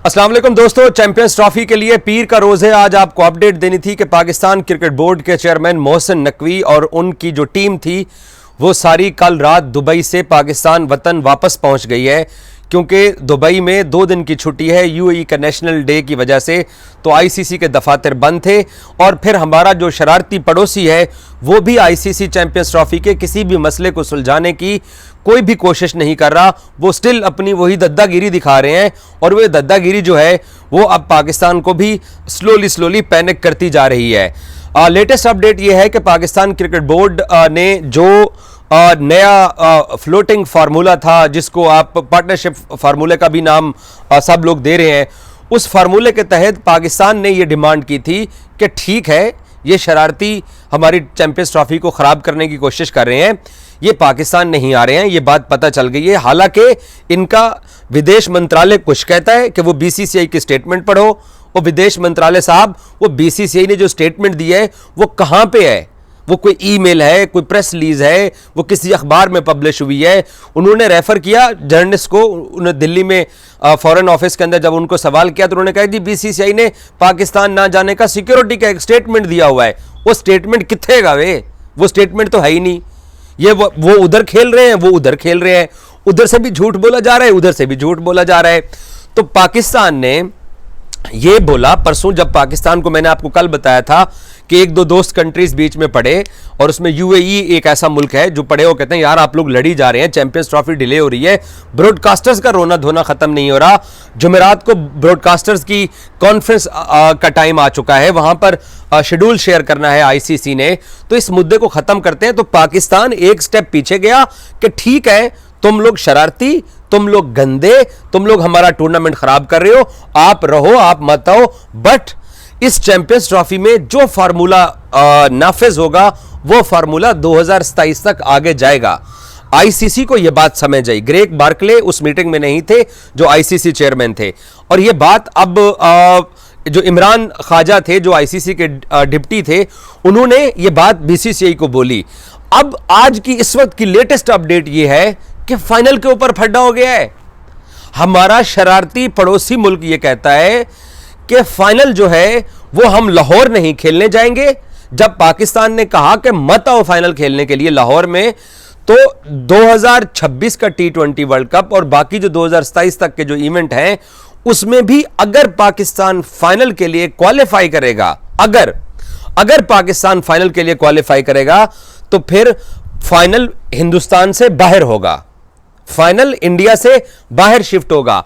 अस्सलाम वालेकुम दोस्तों, चैंपियंस ट्रॉफी के लिए पीर का रोज है। आज आपको अपडेट देनी थी कि पाकिस्तान क्रिकेट बोर्ड के चेयरमैन मोहसिन नकवी और उनकी जो टीम थी वो सारी कल रात दुबई से पाकिस्तान वतन वापस पहुंच गई है, क्योंकि दुबई में 2 दिन की छुट्टी है यूएई का नेशनल डे की वजह से। तो आईसीसी के दफातर बंद थे और फिर हमारा जो शरारती पड़ोसी है वो भी आईसीसी चैंपियंस ट्रॉफी के किसी भी मसले को सुलझाने की कोई भी कोशिश नहीं कर रहा। वो स्टिल अपनी वही दद्दागिरी दिखा रहे हैं और वो दद्दागिरी जो है वो अब पाकिस्तान को भी स्लोली पैनिक करती जा रही है। लेटेस्ट अपडेट ये है कि पाकिस्तान क्रिकेट बोर्ड ने जो नया फ्लोटिंग फार्मूला था, जिसको आप पार्टनरशिप फार्मूले का भी नाम सब लोग दे रहे हैं, उस फार्मूले के तहत पाकिस्तान ने यह डिमांड की थी कि ठीक है, ये शरारती हमारी चैंपियंस ट्रॉफी को खराब करने की कोशिश कर रहे हैं, ये पाकिस्तान नहीं आ रहे हैं, ये बात पता चल गई है। हालांकि इनका विदेश मंत्रालय कुछ कहता है कि वो बीसीसीआई की स्टेटमेंट पढ़ो, और विदेश मंत्रालय साहब वो बीसीसीआई ने जो स्टेटमेंट दी है वो कहां पे है? वो कोई ईमेल है, कोई प्रेस रिलीज है, वो किसी अखबार में पब्लिश हुई है? उन्होंने रेफर किया जर्नलिस्ट को, उन्हें दिल्ली में फॉरेन ऑफिस के अंदर जब उनको सवाल किया तो उन्होंने कहा जी बीसीसीआई ने पाकिस्तान ना जाने का सिक्योरिटी का एक स्टेटमेंट दिया हुआ है। वो स्टेटमेंट किथे गा वे? वो स्टेटमेंट तो है ही नहीं। ये वो उधर खेल रहे हैं, वो उधर खेल रहे हैं, उधर से भी झूठ बोला जा रहा है, उधर से भी झूठ बोला जा रहा है। तो पाकिस्तान ने ये बोला परसों, जब पाकिस्तान को मैंने आपको कल बताया था कि 1-2 दोस्त कंट्रीज बीच में पड़े और उसमें यूएई एक ऐसा मुल्क है जो पड़े, वो कहते हैं यार आप लोग लड़ी जा रहे हैं, चैंपियंस ट्रॉफी डिले हो रही है, ब्रॉडकास्टर्स का रोना धोना खत्म नहीं हो रहा। जुमेरात को ब्रॉडकास्टर्स की कॉन्फ्रेंस का टाइम आ चुका है, वहां पर शेड्यूल शेयर करना है आईसीसी ने, तो इस मुद्दे को खत्म करते हैं। तो पाकिस्तान एक स्टेप पीछे गया कि ठीक है, तुम लोग शरारती, तुम लोग गंदे, तुम लोग हमारा टूर्नामेंट खराब कर रहे हो, आप रहो, आप मत आओ, बट इस चैंपियंस ट्रॉफी में जो फार्मूला नाफिज होगा वो फार्मूला 2027 तक आगे जाएगा। आईसीसी को यह बात समझ आई। ग्रेग बार्कले उस मीटिंग में नहीं थे जो आईसीसी चेयरमैन थे, और यह बात अब जो इमरान ख्वाजा थे जो आईसीसी के डिप्टी थे, उन्होंने यह बात बीसीसीआई को बोली। अब आज की इस वक्त की लेटेस्ट अपडेट यह है कि फाइनल के ऊपर फड्डा हो गया है। हमारा शरारती पड़ोसी मुल्क यह कहता है कि फाइनल जो है वो हम लाहौर नहीं खेलने जाएंगे। जब पाकिस्तान ने कहा कि मत आओ फाइनल खेलने के लिए लाहौर में, तो 2026 का T20 वर्ल्ड कप और बाकी जो 2027 तक के जो इवेंट हैं उसमें भी अगर पाकिस्तान फाइनल के लिए क्वालिफाई करेगा, अगर पाकिस्तान फाइनल के लिए क्वालिफाई करेगा तो फिर फाइनल हिंदुस्तान से बाहर होगा, फाइनल इंडिया से बाहर शिफ्ट होगा।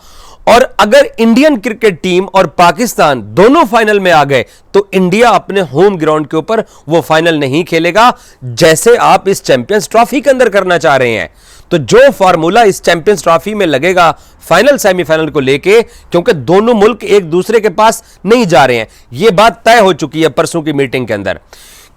और अगर इंडियन क्रिकेट टीम और पाकिस्तान दोनों फाइनल में आ गए तो इंडिया अपने होम ग्राउंड के ऊपर वो फाइनल नहीं खेलेगा, जैसे आप इस चैंपियंस ट्रॉफी के अंदर करना चाह रहे हैं। तो जो फार्मूला इस चैंपियंस ट्रॉफी में लगेगा फाइनल सेमीफाइनल को लेके, क्योंकि दोनों मुल्क एक दूसरे के पास नहीं जा रहे हैं, यह बात तय हो चुकी है परसों की मीटिंग के अंदर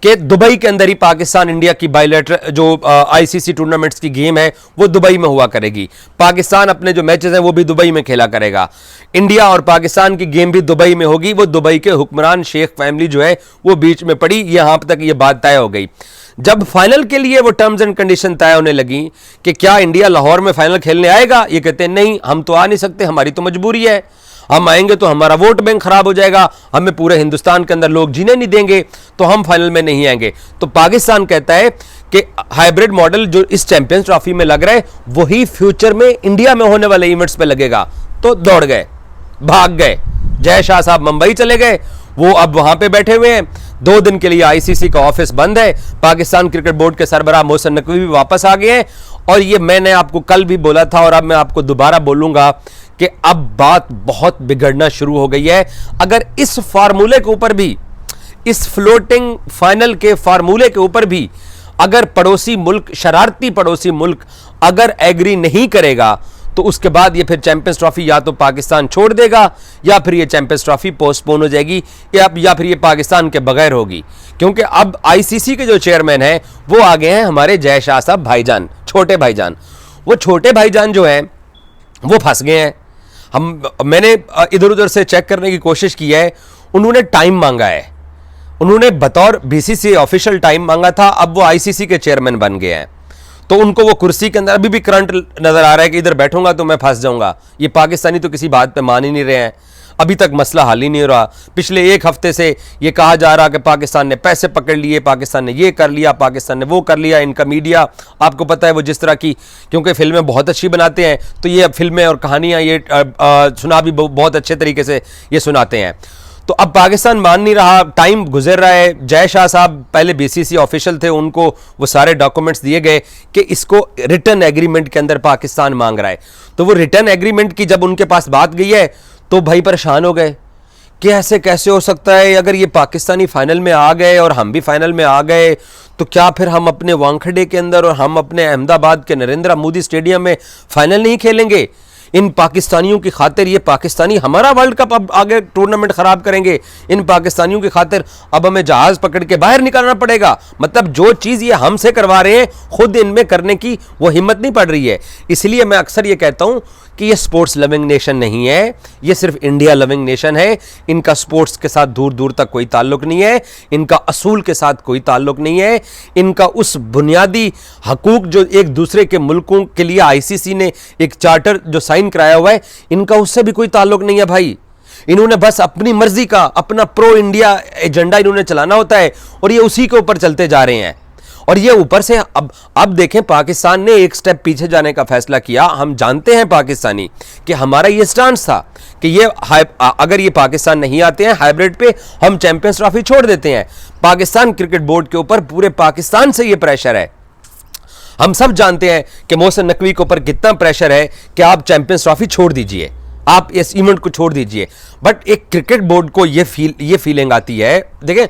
कि दुबई के अंदर ही पाकिस्तान इंडिया की बायलैटरल जो आईसीसी टूर्नामेंट्स की गेम है वो दुबई में हुआ करेगी। पाकिस्तान अपने जो मैचेस हैं वो भी दुबई में खेला करेगा। इंडिया और पाकिस्तान की गेम भी दुबई में होगी। वो दुबई के हुक्मरान शेख फैमिली जो है वो बीच में पड़ी, यहां तक ये बात तय हो गई। जब फाइनल के लिए वो टर्म्स एंड कंडीशन तय होने लगी कि क्या इंडिया लाहौर में फाइनल खेलने आएगा, ये कहते हैं नहीं, हम तो आ नहीं सकते, हमारी तो मजबूरी है, हम आएंगे तो हमारा वोट बैंक खराब हो जाएगा, हमें पूरे हिंदुस्तान के अंदर लोग जीने नहीं देंगे, तो हम फाइनल में नहीं आएंगे। तो पाकिस्तान कहता है कि हाइब्रिड मॉडल जो इस चैंपियंस ट्रॉफी में लग रहा है वही फ्यूचर में इंडिया में होने वाले इवेंट्स पे लगेगा। तो दौड़ गए, भाग गए। जय शाह साहब मुंबई चले गए, वो अब वहां पे बैठे हुए हैं। 2 दिन के लिए आईसीसी का ऑफिस बंद है। पाकिस्तान क्रिकेट बोर्ड के सरबराह मोहसिन नकवी भी वापस आ गए हैं। और ये मैंने आपको कल भी बोला था और अब मैं आपको दोबारा बोलूंगा कि अब बात बहुत बिगड़ना शुरू हो गई है। अगर इस फार्मूले के ऊपर भी, इस फ्लोटिंग फाइनल के फार्मूले के ऊपर भी अगर पड़ोसी मुल्क, शरारती पड़ोसी मुल्क अगर एग्री नहीं करेगा तो उसके बाद ये फिर चैंपियंस ट्रॉफी या तो पाकिस्तान छोड़ देगा या फिर ये चैंपियंस ट्रॉफी पोस्टपोन हो जाएगी या फिर ये पाकिस्तान के बगैर होगी। क्योंकि अब आईसीसी के जो चेयरमैन हैं वो आ गए हैं हमारे जय शाह साहब भाईजान, छोटे भाईजान। वो छोटे भाईजान जो हैं वो फंस गए हैं। मैंने इधर उधर से चेक करने की कोशिश की है, उन्होंने टाइम मांगा है, उन्होंने बतौर बीसीसीआई ऑफिशियल टाइम मांगा था, अब वो आईसीसी के चेयरमैन बन गए हैं। तो उनको वो कुर्सी के अंदर अभी भी करंट नजर आ रहा है कि इधर बैठूंगा तो मैं फंस जाऊंगा। ये पाकिस्तानी तो किसी बात पे मान ही नहीं रहे हैं। अभी तक मसला हल ही नहीं हो रहा। पिछले एक हफ्ते से ये कहा जा रहा कि पाकिस्तान ने पैसे पकड़ लिए, पाकिस्तान ने ये कर लिया, पाकिस्तान ने वो कर लिया। इनका मीडिया आपको पता है वो जिस तरह की, क्योंकि फिल्में बहुत अच्छी बनाते हैं तो ये अब फिल्में और कहानियाँ ये सुना भी बहुत अच्छे तरीके से ये सुनाते हैं। तो अब पाकिस्तान मान नहीं रहा, टाइम गुजर रहा है। जय शाह साहब पहले बीसीसी ऑफिशियल थे, उनको वो सारे डॉक्यूमेंट्स दिए गए कि इसको रिटर्न एग्रीमेंट के अंदर पाकिस्तान मांग रहा है। तो वो रिटर्न एग्रीमेंट की जब उनके पास बात गई है तो भाई परेशान हो गए कि ऐसे कैसे हो सकता है, अगर ये पाकिस्तानी फाइनल में आ गए और हम भी फाइनल में आ गए तो क्या फिर हम अपने वानखेड़े के अंदर और हम अपने अहमदाबाद के नरेंद्र मोदी स्टेडियम में फाइनल नहीं खेलेंगे? इन पाकिस्तानियों की खातिर ये पाकिस्तानी हमारा वर्ल्ड कप अब आगे टूर्नामेंट खराब करेंगे। इन पाकिस्तानियों की खातिर अब हमें जहाज पकड़ के बाहर निकालना पड़ेगा। मतलब जो चीज़ ये हमसे करवा रहे हैं खुद इनमें करने की वो हिम्मत नहीं पड़ रही है। इसलिए मैं अक्सर ये कहता हूं कि ये स्पोर्ट्स लविंग नेशन नहीं है, ये सिर्फ इंडिया लविंग नेशन है। इनका स्पोर्ट्स के साथ दूर दूर तक कोई ताल्लुक नहीं है, इनका असूल के साथ कोई ताल्लुक नहीं है, इनका उस बुनियादी हकूक जो एक दूसरे के मुल्कों के लिए आईसीसी ने एक चार्टर जो साइन कराया हुआ है, इनका उससे भी कोई ताल्लुक नहीं है भाई। इन्होंने बस अपनी मर्जी का अपना प्रो इंडिया एजेंडा इन्होंने चलाना होता है और ये उसी के ऊपर चलते जा रहे हैं। और ये ऊपर से अब देखें, पाकिस्तान ने एक स्टेप पीछे जाने का फैसला किया। हम जानते हैं पाकिस्तानी कि हमारा ये स्टांस था कि ये अगर ये पाकिस्तान नहीं आते हैं हाइब्रिड पे, हम चैंपियंस ट्रॉफी छोड़ देते हैं। पाकिस्तान क्रिकेट बोर्ड के ऊपर पूरे पाकिस्तान से ये प्रेशर है। हम सब जानते हैं कि मोहसिन नकवी के ऊपर कितना प्रेशर है कि आप चैंपियंस ट्रॉफी छोड़ दीजिए, आप इस इवेंट को छोड़ दीजिए। बट एक क्रिकेट बोर्ड को ये फीलिंग आती है, देखें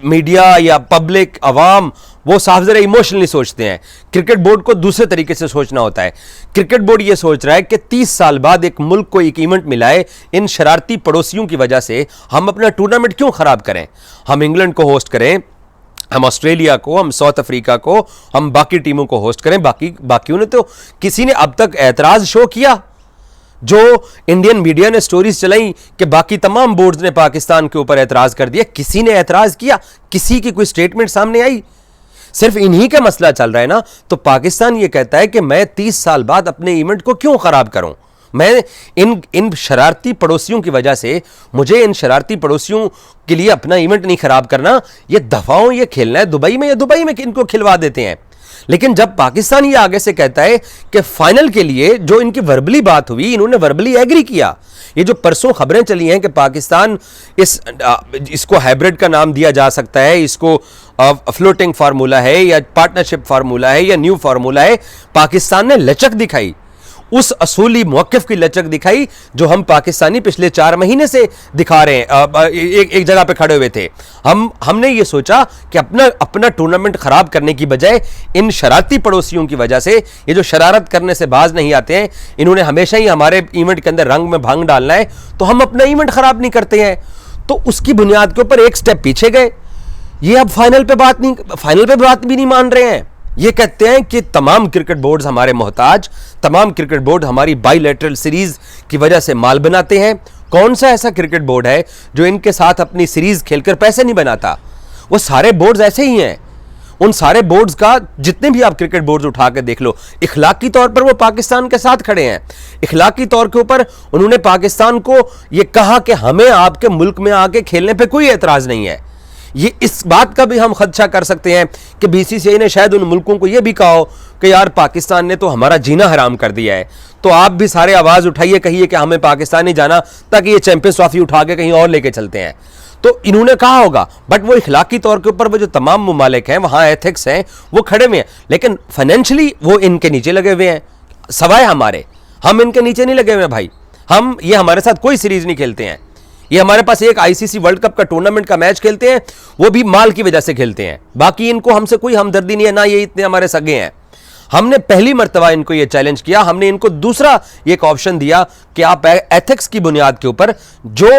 मीडिया या पब्लिक अवाम वो साफ जरा इमोशनली सोचते हैं। क्रिकेट बोर्ड को दूसरे तरीके से सोचना होता है। क्रिकेट बोर्ड ये सोच रहा है कि 30 साल बाद एक मुल्क को एक इवेंट मिला है, इन शरारती पड़ोसियों की वजह से हम अपना टूर्नामेंट क्यों खराब करें? हम इंग्लैंड को होस्ट करें, हम ऑस्ट्रेलिया को, हम साउथ अफ्रीका को, हम बाकी टीमों को होस्ट करें। बाकियों ने तो किसी ने अब तक एतराज शो किया? जो इंडियन मीडिया ने स्टोरीज चलाई कि बाकी तमाम बोर्ड्स ने पाकिस्तान के ऊपर एतराज कर दिया, किसी ने एतराज किया? किसी की कोई स्टेटमेंट सामने आई? सिर्फ इन्हीं का मसला चल रहा है ना। तो पाकिस्तान ये कहता है कि मैं 30 साल बाद अपने इवेंट को क्यों खराब करूं? मैं इन शरारती पड़ोसियों की वजह से, मुझे इन शरारती पड़ोसियों के लिए अपना इवेंट नहीं खराब करना। ये दफाओं ये खेलना है दुबई में, या दुबई में इनको खिलवा देते हैं। लेकिन जब पाकिस्तान ये आगे से कहता है कि फाइनल के लिए जो इनकी वर्बली बात हुई, इन्होंने वर्बली एग्री किया। ये जो परसों खबरें चली हैं कि पाकिस्तान इसको हाइब्रिड का नाम दिया जा सकता है, इसको फ्लोटिंग फार्मूला है या पार्टनरशिप फार्मूला है या न्यू फार्मूला है, पाकिस्तान ने लचक दिखाई, उस असूली मौक़िफ़ की लचक दिखाई जो हम पाकिस्तानी पिछले 4 महीने से दिखा रहे हैं। एक जगह पे खड़े हुए थे। हमने ये सोचा कि अपना टूर्नामेंट खराब करने की बजाय इन शरारती पड़ोसियों की वजह से, ये जो शरारत करने से बाज नहीं आते हैं, इन्होंने हमेशा ही हमारे इवेंट के अंदर रंग में भंग डालना है, तो हम अपना इवेंट खराब नहीं करते हैं। तो उसकी बुनियाद के ऊपर एक स्टेप पीछे गए। ये अब फाइनल पे बात भी नहीं मान रहे हैं। ये कहते हैं कि तमाम क्रिकेट बोर्ड्स हमारे मोहताज, तमाम क्रिकेट बोर्ड हमारी बाइलैटरल सीरीज की वजह से माल बनाते हैं। कौन सा ऐसा क्रिकेट बोर्ड है जो इनके साथ अपनी सीरीज खेलकर पैसे नहीं बनाता? वो सारे बोर्ड्स ऐसे ही हैं। उन सारे बोर्ड्स का जितने भी आप क्रिकेट बोर्ड्स उठा के देख लो, इखलाकी तौर पर वो पाकिस्तान के साथ खड़े हैं। इखलाकी तौर के ऊपर उन्होंने पाकिस्तान को ये कहा कि हमें आपके मुल्क में आके खेलने पर कोई एतराज नहीं है। ये इस बात का भी हम खदशा कर सकते हैं कि बीसीसीआई ने शायद उन मुल्कों को यह भी कहा हो कि यार पाकिस्तान ने तो हमारा जीना हराम कर दिया है, तो आप भी सारे आवाज़ उठाइए, कहिए कि हमें पाकिस्तान नहीं जाना, ताकि ये चैंपियंस ट्रॉफी उठा के कहीं और लेके चलते हैं। तो इन्होंने कहा होगा, बट वो इखलाकी तौर के ऊपर वो जो तमाम ममालिक हैं, वहाँ एथिक्स हैं, वो खड़े हुए हैं, लेकिन फाइनेंशियली वो इनके नीचे लगे हुए हैं। सवाए हमारे, हम इनके नीचे नहीं लगे हुए भाई। ये हमारे साथ कोई सीरीज नहीं खेलते हैं। ये हमारे पास एक आईसीसी वर्ल्ड कप का टूर्नामेंट का मैच खेलते हैं, वो भी माल की वजह से खेलते हैं। बाकी इनको हमसे कोई हमदर्दी नहीं है, ना ये इतने हमारे सगे हैं। हमने पहली मर्तबा इनको ये चैलेंज किया, हमने इनको दूसरा एक ऑप्शन दिया कि आप एथिक्स की बुनियाद के ऊपर जो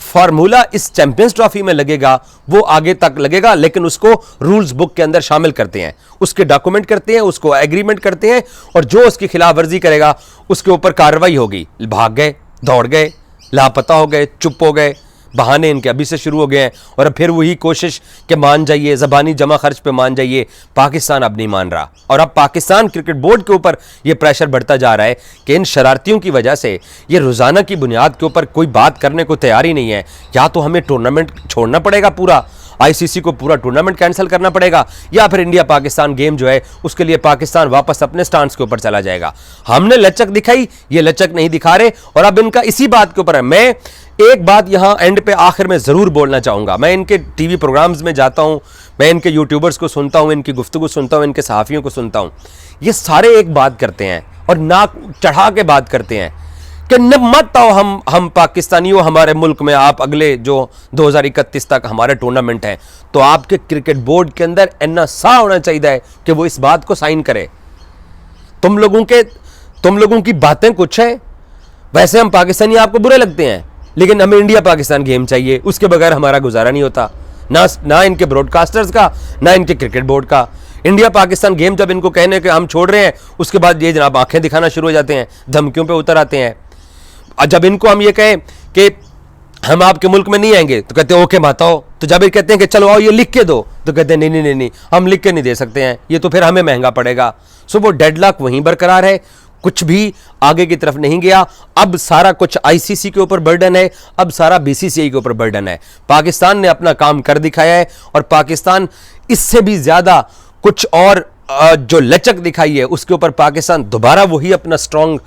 फार्मूला इस चैंपियंस ट्रॉफी में लगेगा वो आगे तक लगेगा, लेकिन उसको रूल्स बुक के अंदर शामिल करते हैं, उसके डॉक्यूमेंट करते हैं, उसको एग्रीमेंट करते हैं, और जो उसकी खिलाफ वर्जी करेगा उसके ऊपर कार्रवाई होगी। भाग गए, दौड़ गए, लापता हो गए, चुप हो गए, बहाने इनके अभी से शुरू हो गए हैं और अब फिर वही कोशिश कि मान जाइए, ज़बानी जमा खर्च पे मान जाइए। पाकिस्तान अब नहीं मान रहा और अब पाकिस्तान क्रिकेट बोर्ड के ऊपर यह प्रेशर बढ़ता जा रहा है कि इन शरारतियों की वजह से ये रोज़ाना की बुनियाद के ऊपर कोई बात करने को तैयार ही नहीं है। या तो हमें टूर्नामेंट छोड़ना पड़ेगा, पूरा आईसीसी को पूरा टूर्नामेंट कैंसिल करना पड़ेगा, या फिर इंडिया पाकिस्तान गेम जो है उसके लिए पाकिस्तान वापस अपने स्टांस के ऊपर चला जाएगा। हमने लचक दिखाई, ये लचक नहीं दिखा रहे और अब इनका इसी बात के ऊपर है। मैं एक बात यहां एंड पे आखिर में जरूर बोलना चाहूंगा। मैं इनके टीवी प्रोग्राम्स में जाता हूं, मैं इनके यूट्यूबर्स को सुनता हूं, इनकी गुफ्तगू सुनता हूं, इनके सहाफियों को सुनता हूं। ये सारे एक बात करते हैं और नाक चढ़ा के बात करते हैं कि न मत आओ हम पाकिस्तानियों, हमारे मुल्क में आप अगले जो 2031 तक हमारे टूर्नामेंट हैं, तो आपके क्रिकेट बोर्ड के अंदर इतना सा होना चाहिए कि वो इस बात को साइन करे। तुम लोगों की बातें कुछ है। वैसे हम पाकिस्तानी आपको बुरे लगते हैं, लेकिन हमें इंडिया पाकिस्तान गेम चाहिए, उसके बगैर हमारा गुजारा नहीं होता, ना इनके ब्रॉडकास्टर्स का, ना इनके क्रिकेट बोर्ड का। इंडिया पाकिस्तान गेम जब इनको कहने के हम छोड़ रहे हैं, उसके बाद ये जनाब आंखें दिखाना शुरू हो जाते हैं, धमकियों पे उतर आते हैं। जब इनको हम ये कहें कि हम आपके मुल्क में नहीं आएंगे तो कहते हैं ओके मत आओ। तो जब ये कहते हैं कि चलो आओ ये लिख के दो, तो कहते हैं नहीं, हम लिख के नहीं दे सकते हैं, ये तो फिर हमें महंगा पड़ेगा। सो वो डेडलॉक वहीं बरकरार है, कुछ भी आगे की तरफ नहीं गया। अब सारा कुछ आईसीसी के ऊपर बर्डन है, अब सारा बीसीसीआई के ऊपर बर्डन है। पाकिस्तान ने अपना काम कर दिखाया है और पाकिस्तान इससे भी ज्यादा कुछ और जो लचक दिखाई है उसके ऊपर पाकिस्तान दोबारा वही अपना स्ट्रॉन्ग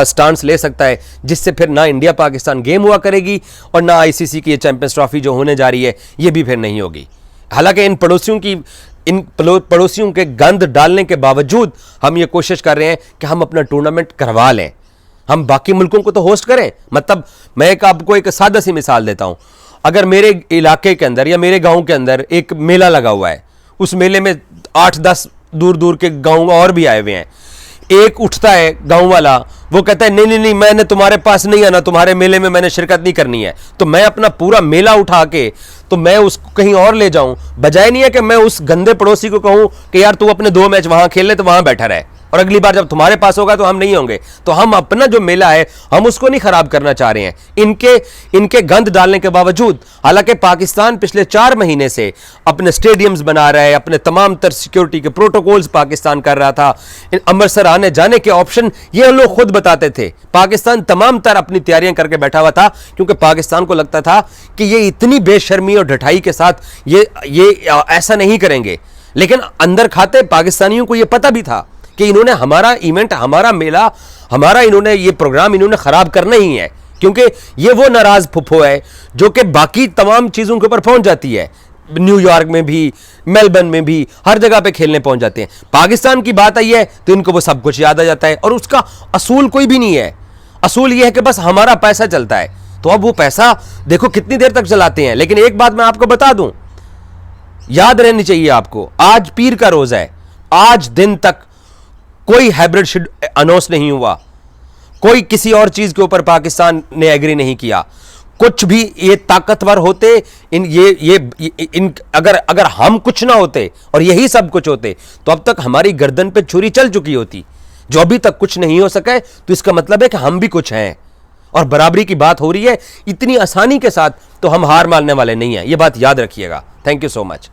स्टांस ले सकता है, जिससे फिर ना इंडिया पाकिस्तान गेम हुआ करेगी और ना आईसीसी की चैंपियंस ट्रॉफी जो होने जा रही है ये भी फिर नहीं होगी। हालांकि इन पड़ोसियों के गंद डालने के बावजूद हम ये कोशिश कर रहे हैं कि हम अपना टूर्नामेंट करवा लें, हम बाकी मुल्कों को तो होस्ट करें। मतलब मैं आपको एक सादा सी मिसाल देता हूं। अगर मेरे इलाके के अंदर या मेरे गांव के अंदर एक मेला लगा हुआ है, उस मेले में 8-10 दूर दूर के गांव और भी आए हुए हैं, एक उठता है गांव वाला, वो कहता है नहीं, मैंने तुम्हारे पास नहीं आना, तुम्हारे मेले में मैंने शिरकत नहीं करनी है, तो मैं अपना पूरा मेला उठा के तो मैं उसको कहीं और ले जाऊं, बजाय नहीं है कि मैं उस गंदे पड़ोसी को कहूं कि यार तू अपने 2 मैच वहां खेल ले, तो वहां बैठा रहे और अगली बार जब तुम्हारे पास होगा तो हम नहीं होंगे। तो हम अपना जो मेला है हम उसको नहीं खराब करना चाह रहे हैं इनके गंद डालने के बावजूद। हालांकि पाकिस्तान पिछले 4 महीने से अपने स्टेडियम्स बना रहा है, अपने तमाम तर सिक्योरिटी के प्रोटोकॉल्स पाकिस्तान कर रहा था। अमृतसर आने जाने के ऑप्शन ये लोग खुद बताते थे। पाकिस्तान तमाम तर अपनी तैयारियां करके बैठा हुआ था, क्योंकि पाकिस्तान को लगता था कि ये इतनी बेशर्मी और ढठाई के साथ ये ऐसा नहीं करेंगे। लेकिन अंदर खाते पाकिस्तानियों को यह पता भी था कि इन्होंने हमारा इवेंट, हमारा मेला, इन्होंने ये प्रोग्राम इन्होंने खराब करना ही है, क्योंकि ये वो नाराज फुफ्फो है जो कि बाकी तमाम चीजों के ऊपर पहुंच जाती है। न्यूयॉर्क में भी, मेलबर्न में भी, हर जगह पे खेलने पहुंच जाते हैं। पाकिस्तान की बात आई है तो इनको वो सब कुछ याद आ जाता है और उसका असूल कोई भी नहीं है। असूल ये है कि बस हमारा पैसा चलता है। तो अब वो पैसा देखो कितनी देर तक चलाते हैं। लेकिन एक बात मैं आपको बता दूं, याद रहनी चाहिए आपको, आज पीर का रोज है, आज दिन तक कोई हाइब्रिड शिड अनाउंस नहीं हुआ, कोई किसी और चीज के ऊपर पाकिस्तान ने एग्री नहीं किया। कुछ भी ये ताकतवर होते, अगर हम कुछ ना होते और यही सब कुछ होते तो अब तक हमारी गर्दन पे छुरी चल चुकी होती। जो अभी तक कुछ नहीं हो सका है तो इसका मतलब है कि हम भी कुछ हैं और बराबरी की बात हो रही है। इतनी आसानी के साथ तो हम हार मानने वाले नहीं हैं, ये बात याद रखिएगा। Thank you so much.